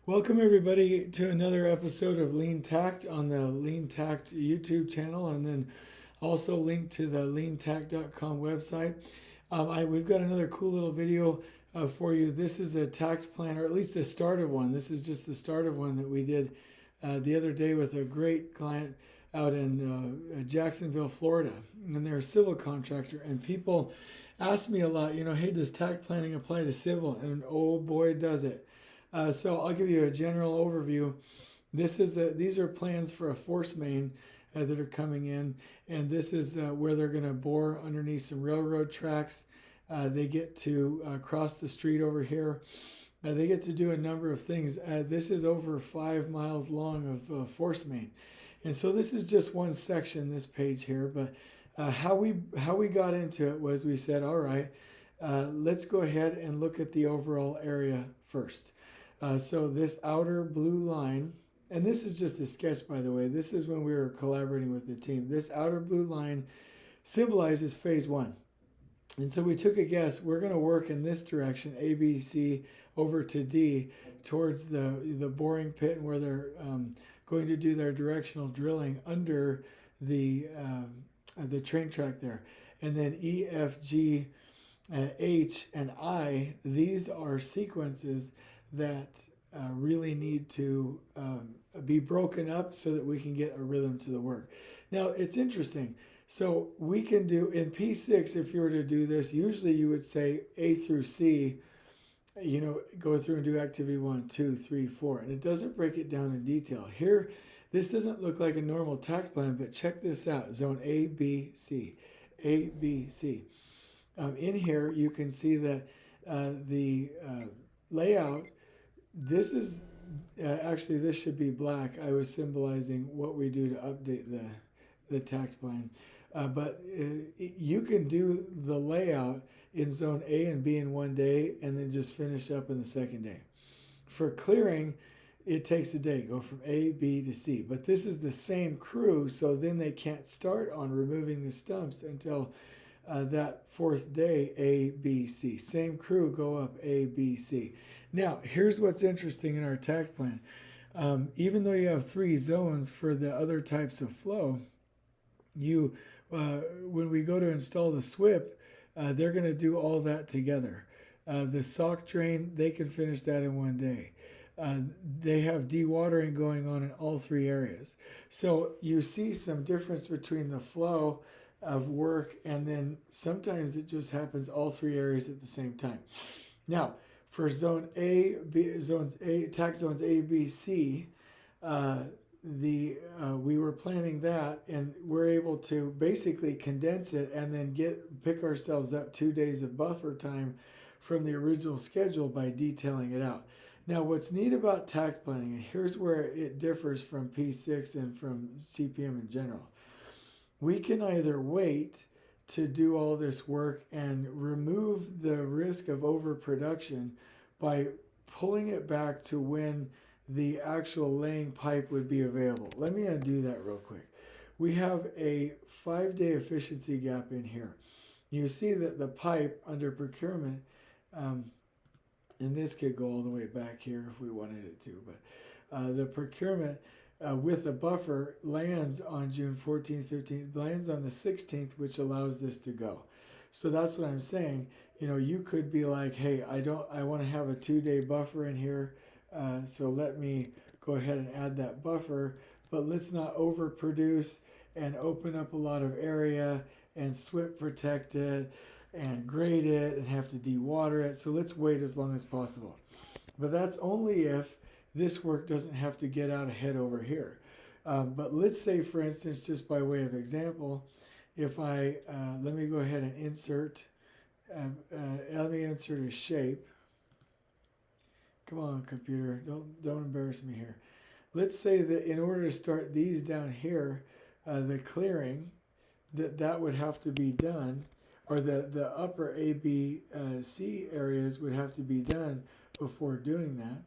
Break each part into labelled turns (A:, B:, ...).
A: Welcome everybody to another episode of leanTakt on the leanTakt YouTube channel, and then also linked to the leanTakt.com website. We've got another cool little video for you. This is a Takt plan, or at least the start of one. This is just the start of one that we did the other day with a great client out in Jacksonville, Florida, and they're a civil contractor. And people ask me a lot, hey, does Takt planning apply to civil? And oh boy, does it. So I'll give you a general overview. These are plans for a force main that are coming in, and this is where they're going to bore underneath some railroad tracks. They get to cross the street over here. They get to do a number of things. This is over 5 miles long of force main, and so this is just one section, this page here. But how we got into it was we said, all right, let's go ahead and look at the overall area first. So this outer blue line, and this is just a sketch, by the way. This is when we were collaborating with the team. This outer blue line symbolizes phase one. And so we took a guess. We're going to work in this direction, A, B, C, over to D, towards the boring pit, and where they're going to do their directional drilling under the train track there. And then E, F, G, H, and I, these are sequences that really need to be broken up so that we can get a rhythm to the work. Now, it's interesting. So we can do, in P6, if you were to do this, usually you would say A through C, go through and do activity 1, 2, 3, 4, and it doesn't break it down in detail. Here, this doesn't look like a normal Takt plan, but check this out, zone A, B, C, A, B, C. In here, you can see that the layout, this is, actually this should be black. I was symbolizing what we do to update the Takt plan. But you can do the layout in zone A and B in one day and then just finish up in the second day. For clearing, it takes a day, go from A, B to C. But this is the same crew, so then they can't start on removing the stumps until that fourth day, A, B, C. Same crew, go up A, B, C. Now, here's what's interesting in our Takt plan. Even though you have 3 zones for the other types of flow, when we go to install the SWIP, they're going to do all that together. The sock drain, they can finish that in one day. They have dewatering going on in all 3 areas. So you see some difference between the flow of work, and then sometimes it just happens all 3 areas at the same time. Now, for zone A, B, zones A, Takt zones A, B, C, we were planning that, and we're able to basically condense it and then pick ourselves up 2 days of buffer time from the original schedule by detailing it out. Now, what's neat about Takt planning, and here's where it differs from P6 and from CPM in general, we can either wait to do all this work and remove the risk of overproduction by pulling it back to when the actual laying pipe would be available. Let me undo that real quick. We have a 5-day efficiency gap in here. You see that the pipe under procurement, and this could go all the way back here if we wanted it to, but the procurement with the buffer lands on June 14th, 15th, lands on the 16th, which allows this to go. So that's what I'm saying. You could be like, hey, I want to have a 2-day buffer in here, so let me go ahead and add that buffer, but let's not overproduce and open up a lot of area and SWIP protect it and grade it and have to dewater it. So let's wait as long as possible. But that's only if this work doesn't have to get out ahead over here. But let's say, for instance, just by way of example, if I, let me go ahead and insert, let me insert a shape. Come on, computer, don't embarrass me here. Let's say that in order to start these down here, the clearing, that would have to be done, or the upper A, B, C areas would have to be done before doing that.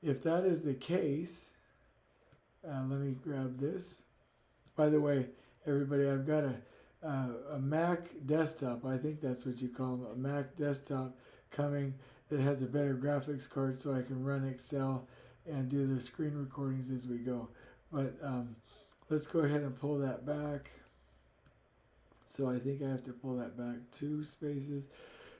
A: If that is the case, let me grab this. By the way, everybody, I've got a Mac desktop, I think that's what you call them, a Mac desktop coming that has a better graphics card so I can run Excel and do the screen recordings as we go. But let's go ahead and pull that back. So I think I have to pull that back 2 spaces.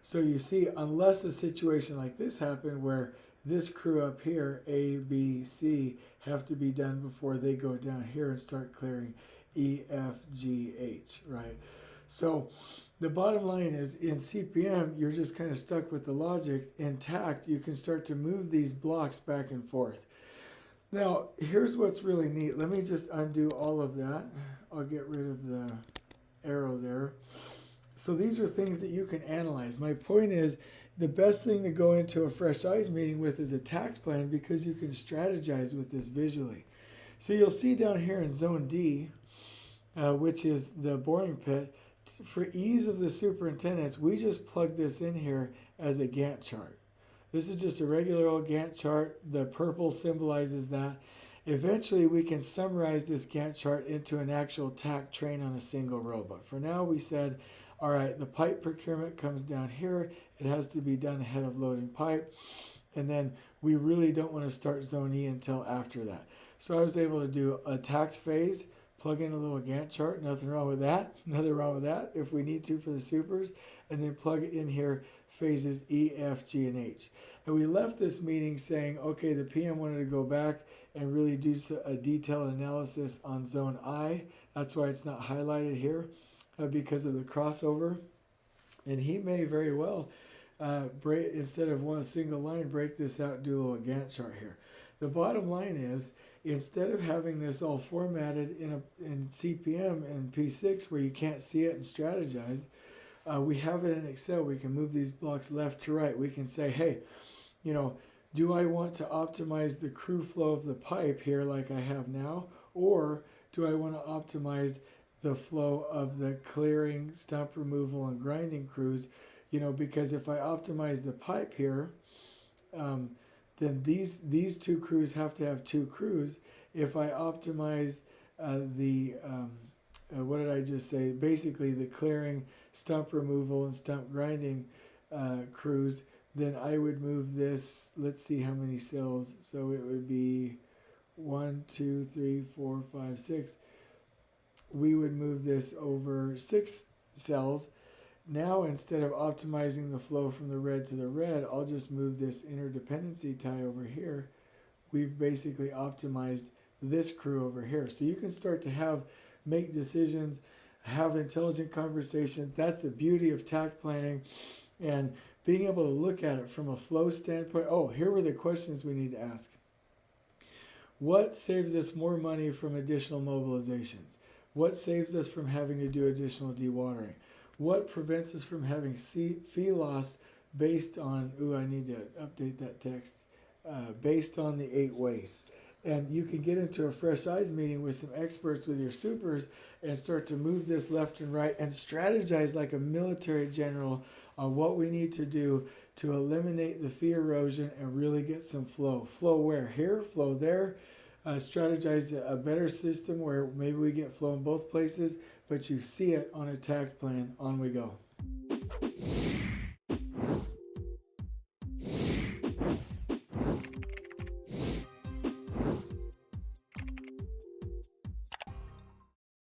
A: So you see, unless a situation like this happened where this crew up here, A, B, C, have to be done before they go down here and start clearing E, F, G, H, right? So the bottom line is, in CPM, you're just kind of stuck with the logic. In Takt, you can start to move these blocks back and forth. Now, here's what's really neat. Let me just undo all of that. I'll get rid of the arrow there. So these are things that you can analyze. My point is, the best thing to go into a fresh eyes meeting with is a Takt plan, because you can strategize with this visually. So you'll see down here in zone D, which is the boring pit, for ease of the superintendents, we just plug this in here as a Gantt chart. This is just a regular old Gantt chart. The purple symbolizes that. Eventually, we can summarize this Gantt chart into an actual Takt train on a single row. But for now, we said, all right, the pipe procurement comes down here. It has to be done ahead of loading pipe. And then we really don't want to start zone E until after that. So I was able to do a Takt phase, plug in a little Gantt chart, nothing wrong with that, nothing wrong with that if we need to for the supers, and then plug it in here, phases E, F, G, and H. And we left this meeting saying, okay, the PM wanted to go back and really do a detailed analysis on zone I. That's why it's not highlighted here, because of the crossover. And he may very well, instead of one single line, break this out and do a little Gantt chart here. The bottom line is, instead of having this all formatted in CPM and P6 where you can't see it and strategize, we have it in Excel. We can move these blocks left to right. We can say, hey, do I want to optimize the crew flow of the pipe here like I have now? Or do I want to optimize the flow of the clearing, stump removal, and grinding crews? Because if I optimize the pipe here, then these 2 crews have to have 2 crews. If I optimize what did I just say? Basically the clearing, stump removal, and stump grinding crews, then I would move this, let's see how many cells. So it would be 1, 2, 3, 4, 5, 6. We would move this over 6 cells. Now, instead of optimizing the flow from the red to the red, I'll just move this interdependency tie over here. We've basically optimized this crew over here. So you can start to make decisions, have intelligent conversations. That's the beauty of Takt planning, and being able to look at it from a flow standpoint. Oh, here were the questions we need to ask. What saves us more money from additional mobilizations? What saves us from having to do additional dewatering? What prevents us from having fee loss based on, I need to update that text, based on the 8 wastes? And you can get into a fresh eyes meeting with some experts with your supers and start to move this left and right and strategize like a military general on what we need to do to eliminate the fee erosion and really get some flow. Flow where? Here, flow there. Strategize a better system where maybe we get flow in both places, but you see it on a Takt plan. On we go.